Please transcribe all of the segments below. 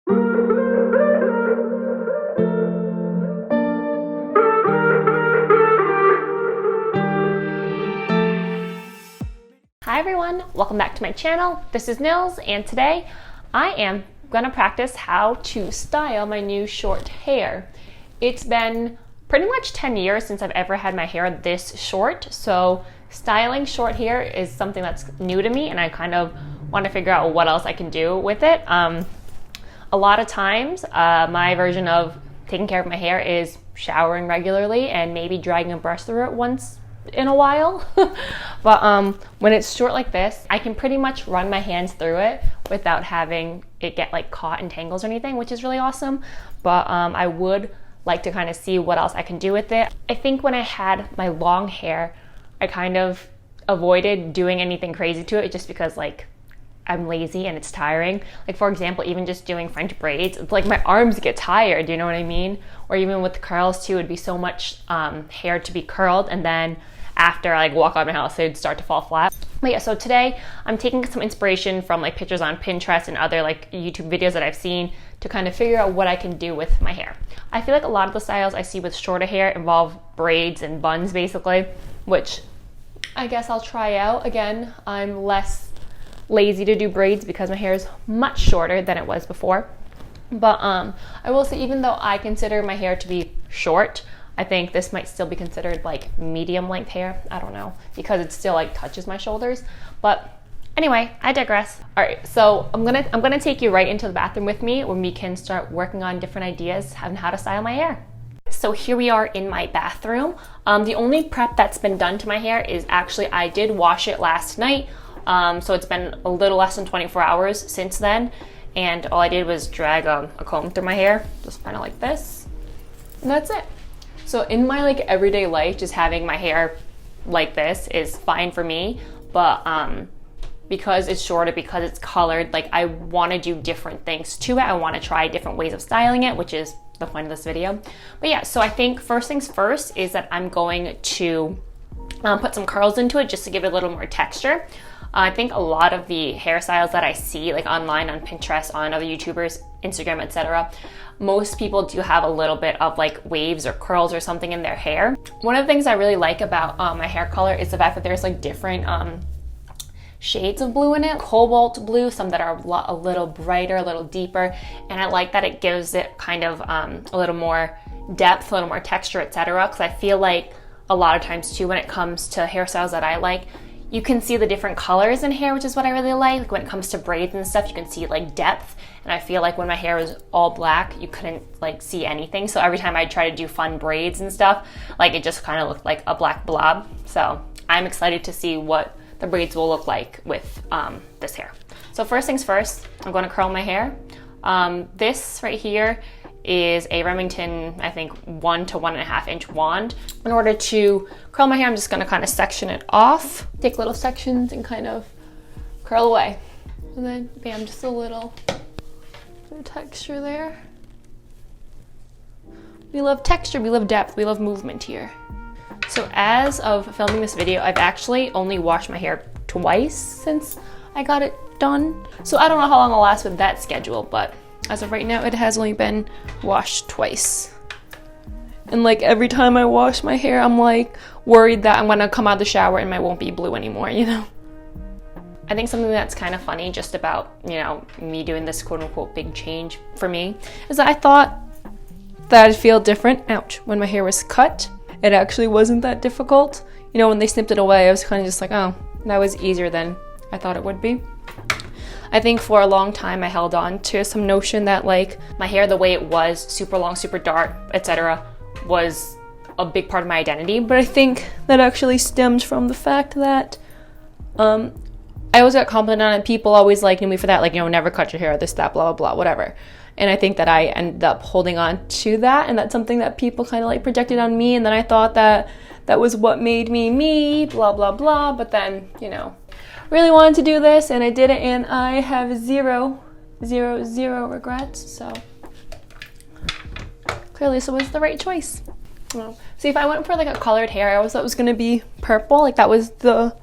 Hi everyone, welcome back to my channel. This is Nils, and today I am gonna practice how to style my new short hair. It's been pretty much 10 years since I've ever had my hair this short, so styling short hair is something that's new to me, and I kind of want to figure out what else I can do with it. A lot of times, my version of taking care of my hair is showering regularly and maybe dragging a brush through it once in a while. But when it's short like this, I can pretty much run my hands through it without having it get like caught in tangles or anything, which is really awesome. But I would like to kind of see what else I can do with it. I think when I had my long hair, I kind of avoided doing anything crazy to it just because like I'm lazy and it's tiring. Like for example, even just doing French braids, it's like my arms get tired, you know what I mean? Or even with curls too, it'd be so much hair to be curled, and then after I like walk out of my house, it'd start to fall flat. But yeah, so today I'm taking some inspiration from like pictures on Pinterest and other like YouTube videos that I've seen to kind of figure out what I can do with my hair. I feel like a lot of the styles I see with shorter hair involve braids and buns basically, which I guess I'll try out. Again, I'm less lazy to do braids because my hair is much shorter than it was before. But I will say, even though I consider my hair to be short, I think this might still be considered like medium length hair. I don't know, because it still like touches my shoulders. But anyway, I digress. All right, so I'm gonna take you right into the bathroom with me when we can start working on different ideas on how to style my hair. So here we are in my bathroom. The only prep that's been done to my hair is actually I did wash it last night. So it's been a little less than 24 hours since then, and all I did was drag a comb through my hair, just kind of like this, and that's it. So in my like everyday life, just having my hair like this is fine for me, but because it's shorter, because it's colored, like I want to do different things to it. I want to try different ways of styling it, which is the point of this video. But yeah, so I think first things first is that I'm going to put some curls into it just to give it a little more texture. I think a lot of the hairstyles that I see like online on Pinterest, on other YouTubers, Instagram, etc., most people do have a little bit of like waves or curls or something in their hair. One of the things I really like about my hair color is the fact that there's like different shades of blue in it. Cobalt blue, some that are a little brighter, a little deeper, and I like that it gives it kind of a little more depth, a little more texture, etc., because I feel like a lot of times too when it comes to hairstyles that I like, you can see the different colors in hair, which is what I really like. Like when it comes to braids and stuff, you can see like depth. And I feel like when my hair was all black, you couldn't like see anything. So every time I try to do fun braids and stuff, like it just kind of looked like a black blob. So I'm excited to see what the braids will look like with this hair. So first things first, I'm going to curl my hair. This right here is a Remington, I think 1 to 1.5 inch wand. In order to curl my hair, I'm just gonna kind of section it off. Take little sections and kind of curl away. And then bam, just a little bit of texture there. We love texture, we love depth, we love movement here. So as of filming this video, I've actually only washed my hair twice since I got it done. So I don't know how long I'll last with that schedule, but as of right now, it has only been washed twice. And like every time I wash my hair, I'm like worried that I'm gonna come out of the shower and it won't be blue anymore, you know? I think something that's kind of funny just about, you know, me doing this quote unquote big change for me is that I thought that I'd feel different, ouch, when my hair was cut. It actually wasn't that difficult. You know, when they snipped it away, I was kind of just like, oh, that was easier than I thought it would be. I think for a long time I held on to some notion that like my hair the way it was, super long, super dark, etc., was a big part of my identity. But I think that actually stems from the fact that I always got complimented on it. People always liked me for that, like, you know, never cut your hair, this, that, blah, blah, blah, whatever. And I think that I ended up holding on to that, and that's something that people kind of like projected on me, and then I thought that that was what made me me, blah, blah, blah. But then, you know, really wanted to do this and I did it, and I have zero regrets. So clearly this was the right choice. See, if I went for like a colored hair, I always thought it was gonna be purple, like that was the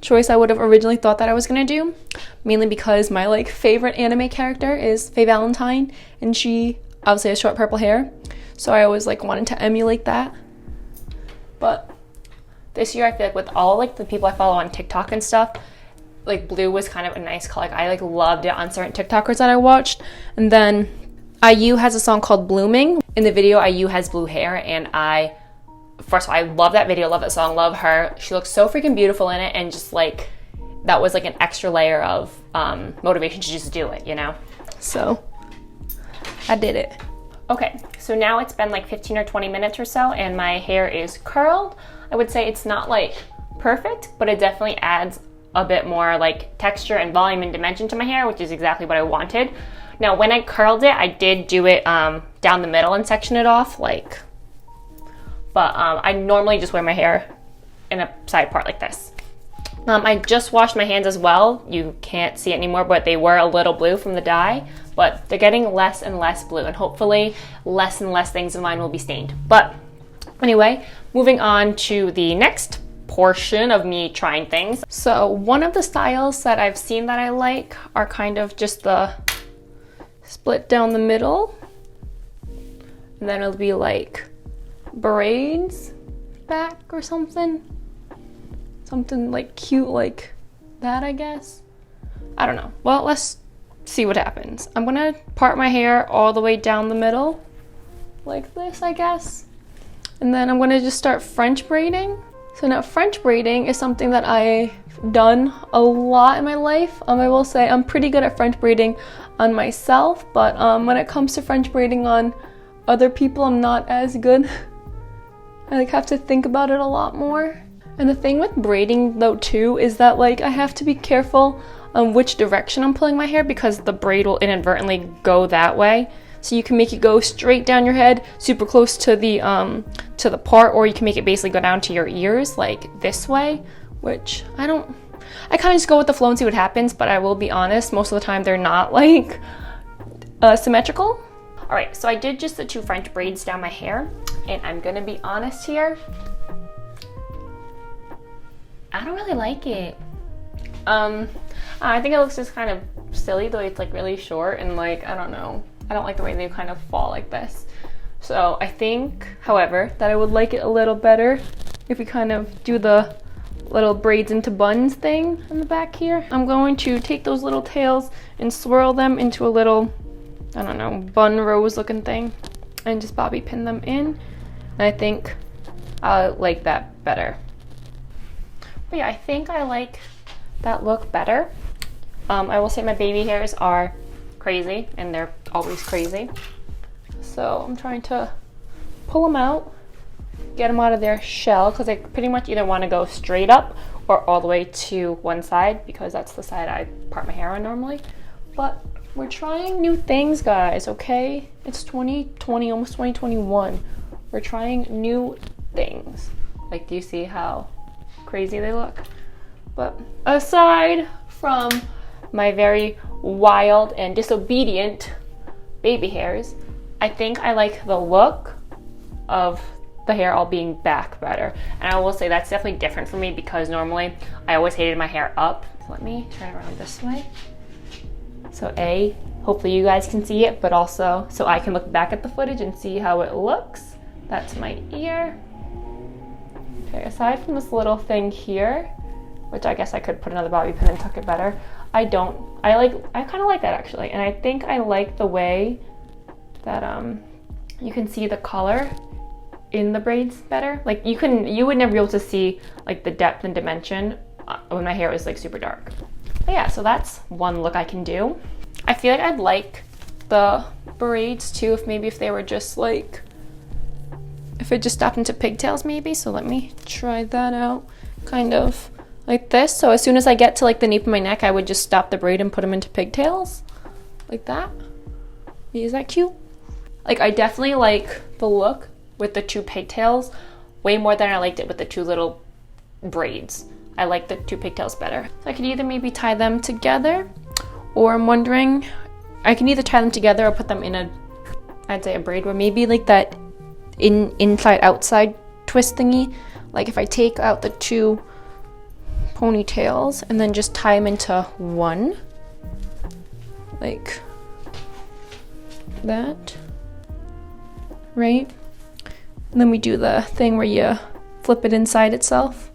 choice I would have originally thought that I was gonna do, mainly because my like favorite anime character is Faye Valentine, and she obviously has short purple hair, so I always like wanted to emulate that. But this year I feel like with all like the people I follow on TikTok and stuff, like blue was kind of a nice color. Like I like loved it on certain TikTokers that I watched. And then IU has a song called Blooming. In the video, IU has blue hair, and first of all, I love that video, love that song, love her. She looks so freaking beautiful in it, and just like, that was like an extra layer of motivation to just do it, you know? So, I did it. Okay, so now it's been like 15 or 20 minutes or so, and my hair is curled. I would say it's not like perfect, but it definitely adds a bit more like texture and volume and dimension to my hair, which is exactly what I wanted. Now, when I curled it, I did do it down the middle and section it off, like, but I normally just wear my hair in a side part like this. I just washed my hands as well. You can't see it anymore, but they were a little blue from the dye, but they're getting less and less blue, and hopefully less and less things of mine will be stained. But anyway, moving on to the next portion of me trying things. So one of the styles that I've seen that I like are kind of just the split down the middle, and then it'll be like braids back or something like cute like that, I guess. I don't know. Well, let's see what happens. I'm gonna part my hair all the way down the middle like this, I guess, and then I'm gonna just start French braiding. So now French braiding is something that I've done a lot in my life. I will say I'm pretty good at French braiding on myself, but when it comes to French braiding on other people, I'm not as good. I like have to think about it a lot more. And the thing with braiding though too is that like I have to be careful on which direction I'm pulling my hair, because the braid will inadvertently go that way. So you can make it go straight down your head, super close to the part, or you can make it basically go down to your ears like this way, which I kind of just go with the flow and see what happens, but I will be honest, most of the time they're not like symmetrical. All right, so I did just the 2 French braids down my hair, and I'm gonna be honest here, I don't really like it. I think it looks just kind of silly the way it's like really short, and like, I don't know. I don't like the way they kind of fall like this. So I think, however, that I would like it a little better if we kind of do the little braids into buns thing in the back here. I'm going to take those little tails and swirl them into a little, I don't know, bun rose looking thing, and just bobby pin them in. And I think I like that better. But yeah, I think I like that look better. I will say my baby hairs are crazy, and they're always crazy. So I'm trying to pull them out, get them out of their shell, because I pretty much either want to go straight up or all the way to one side, because that's the side I part my hair on normally. But we're trying new things, guys, okay? It's 2020, almost 2021. We're trying new things. Like, do you see how crazy they look? But aside from my very wild and disobedient baby hairs, I think I like the look of the hair all being back better. And I will say that's definitely different for me, because normally I always hated my hair up. So let me turn it around this way. So hopefully you guys can see it, but also so I can look back at the footage and see how it looks. That's my ear. Okay, aside from this little thing here, which I guess I could put another bobby pin and tuck it better, I kind of like that actually. And I think I like the way that you can see the color in the braids better. Like you would never be able to see like the depth and dimension when my hair was like super dark. But yeah, so that's one look I can do. I feel like I'd like the braids too if they were just like, if it just stopped into pigtails maybe. So let me try that out, kind of like this. So as soon as I get to like the nape of my neck, I would just stop the braid and put them into pigtails like that. Is that cute? Like, I definitely like the look with the 2 pigtails way more than I liked it with the 2 little braids. I like the 2 pigtails better. So I could either maybe tie them together, or I'm wondering, I can either tie them together or put them in I'd say a braid where maybe like that inside outside twist thingy. Like if I take out the 2 ponytails and then just tie them into one, like that, right? And then we do the thing where you flip it inside itself,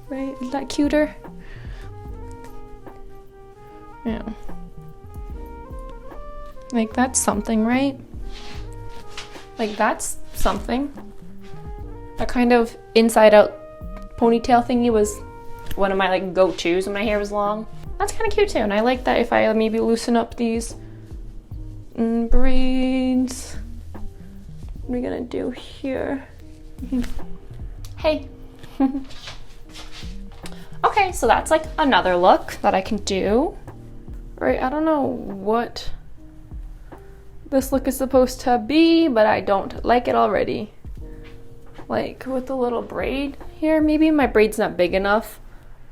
right? Is that cuter? Yeah. Like that's something, right? Like that's something. That kind of inside out ponytail thingy was one of my like go-tos when my hair was long. That's kind of cute too, and I like that if I maybe loosen up these braids. What are we gonna do here? Hey. Okay, so that's like another look that I can do. Right, I don't know what this look is supposed to be, but I don't like it already. Like with the little braid here, maybe my braid's not big enough,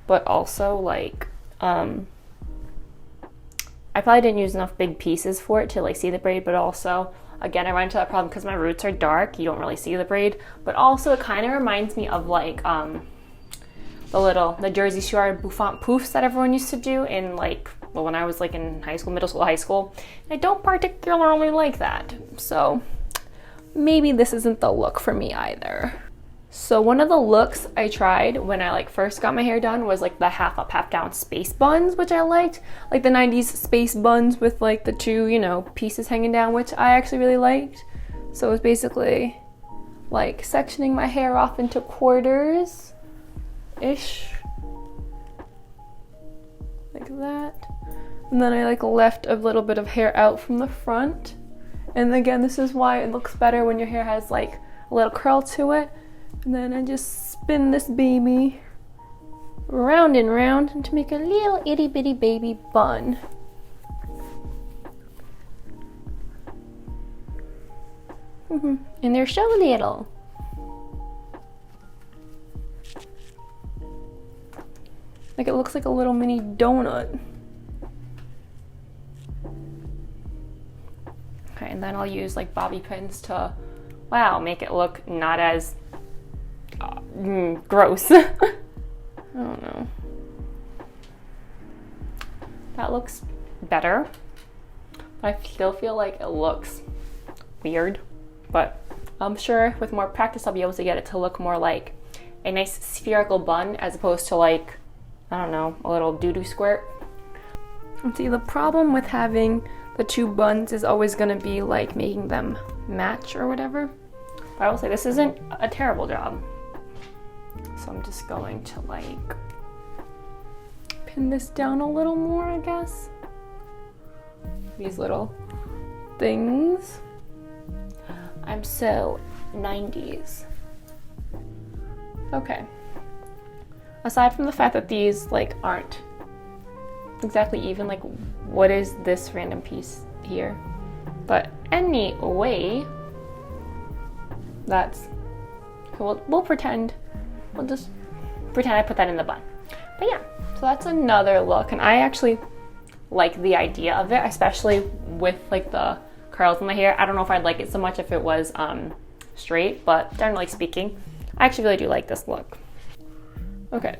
but also like, I probably didn't use enough big pieces for it to like see the braid, but also, again, I run into that problem because my roots are dark, you don't really see the braid, but also it kind of reminds me of like, the Jersey Shore bouffant poofs that everyone used to do in like, well, when I was like in high school, middle school, high school. I don't particularly like that. So maybe this isn't the look for me either. So one of the looks I tried when I like first got my hair done was like the half up, half down space buns, which I liked. Like the 90s space buns with like the two, you know, pieces hanging down, which I actually really liked. So it was basically like sectioning my hair off into quarters ish, like that, and then I like left a little bit of hair out from the front. And again, this is why it looks better when your hair has like a little curl to it. And then I just spin this baby round and round to make a little itty bitty baby bun. And they're so little. Like it looks like a little mini donut. Okay, and then I'll use like bobby pins to, wow, make it look not as gross. I don't know. That looks better. I still feel like it looks weird, but I'm sure with more practice I'll be able to get it to look more like a nice spherical bun as opposed to like, I don't know, a little doo-doo squirt. And see, the problem with having the two buns is always going to be like making them match or whatever. But I will say this isn't a terrible job. So I'm just going to like pin this down a little more, I guess. These little things. I'm so 90s. Okay. Aside from the fact that these like aren't exactly even, like what is this random piece here? But anyway, that's, we'll pretend, we'll just pretend I put that in the bun. But yeah, so that's another look, and I actually like the idea of it, especially with like the curls in my hair. I don't know if I'd like it so much if it was straight, but generally speaking, I actually really do like this look. Okay,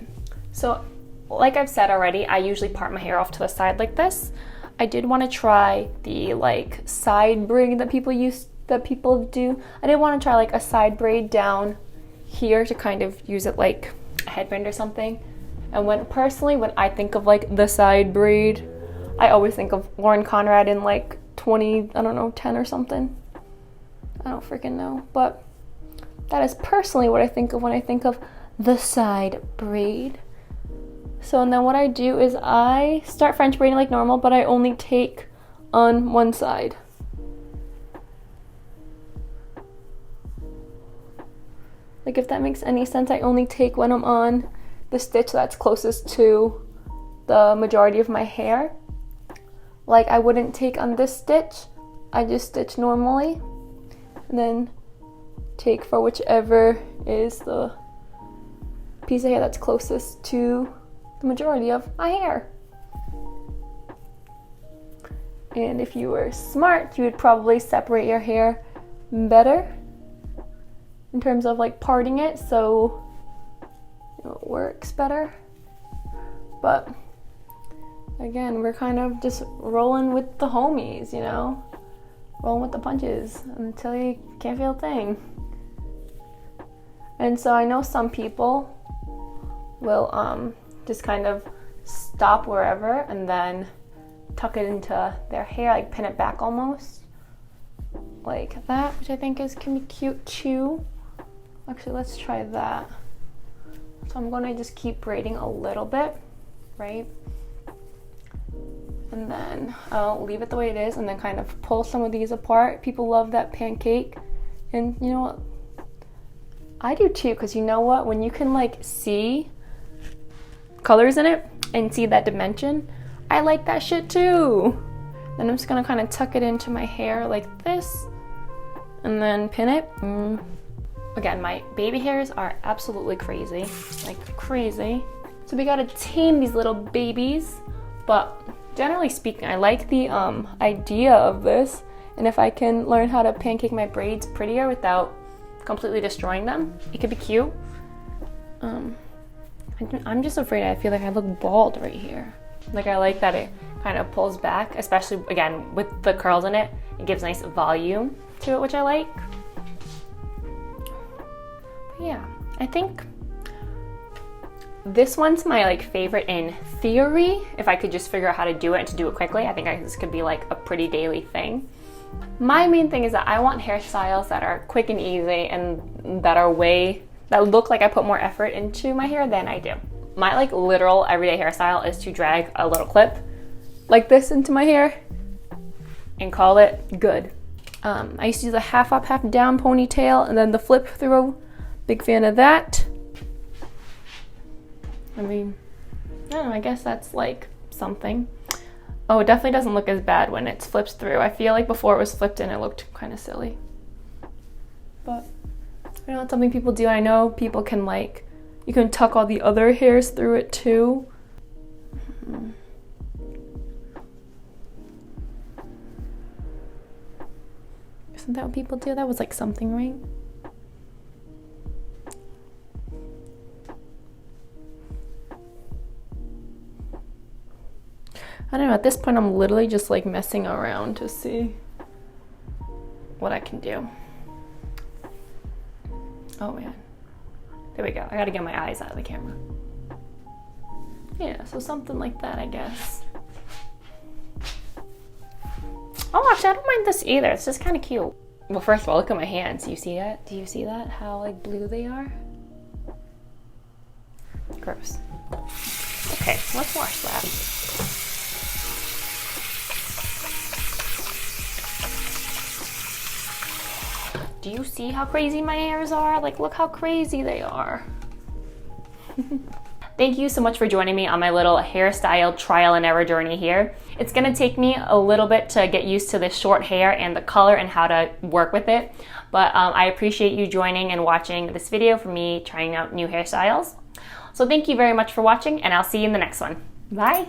so like I've said already, I usually part my hair off to the side like this. I did want to try the like side braid that people do. I did want to try like a side braid down here to kind of use it like a headband or something. And when I think of like the side braid, I always think of Lauren Conrad in like 10 or something. I don't freaking know, but that is personally what I think of when I think of the side braid. So, and then what I do is I start French braiding like normal, but I only take on one side. Like if that makes any sense, I only take when I'm on the stitch that's closest to the majority of my hair. Like I wouldn't take on this stitch, I just stitch normally, and then take for whichever is the piece of hair that's closest to the majority of my hair. And if you were smart, you would probably separate your hair better in terms of like parting it, so works better. But again, we're kind of just rolling with the homies, you know? Rolling with the punches until you can't feel a thing. And so I know some people will just kind of stop wherever and then tuck it into their hair, like pin it back almost. Like that, which I think can be cute too. Actually, let's try that. So I'm gonna just keep braiding a little bit, right? And then I'll leave it the way it is and then kind of pull some of these apart. People love that pancake. And you know what? I do too, because you know what? When you can like see colors in it and see that dimension, I like that shit too. Then I'm just gonna kind of tuck it into my hair like this and then pin it. Again, my baby hairs are absolutely crazy, like crazy. So we gotta tame these little babies, but generally speaking, I like the idea of this. And if I can learn how to pancake my braids prettier without completely destroying them, it could be cute. I'm just afraid I feel like I look bald right here. Like I like that it kind of pulls back, especially again with the curls in it. It gives nice volume to it, which I like. But yeah, I think this one's my like favorite in theory. If I could just figure out how to do it and to do it quickly, I think this could be like a pretty daily thing. My main thing is that I want hairstyles that are quick and easy and that look like I put more effort into my hair than I do. My like literal everyday hairstyle is to drag a little clip like this into my hair and call it good. I used to use a half up, half down ponytail and then the flip through. Big fan of that. I mean, I don't know, I guess that's like something. Oh, it definitely doesn't look as bad when it's flipped through. I feel like before it was flipped in, it looked kind of silly. But, you know, it's something people do. I know people can like, you can tuck all the other hairs through it too. Isn't that what people do? That was like something, right? I don't know, at this point I'm literally just like messing around to see what I can do. Oh man, there we go. I gotta get my eyes out of the camera. Yeah, so something like that, I guess. Oh, actually I don't mind this either. It's just kind of cute. Well, first of all, look at my hands. Do you see that? Do you see that? How like blue they are? Gross. Okay, let's wash that. Do you see how crazy my hairs are? Like, look how crazy they are. Thank you so much for joining me on my little hairstyle trial and error journey here. It's gonna take me a little bit to get used to this short hair and the color and how to work with it. But I appreciate you joining and watching this video for me trying out new hairstyles. So thank you very much for watching and I'll see you in the next one. Bye.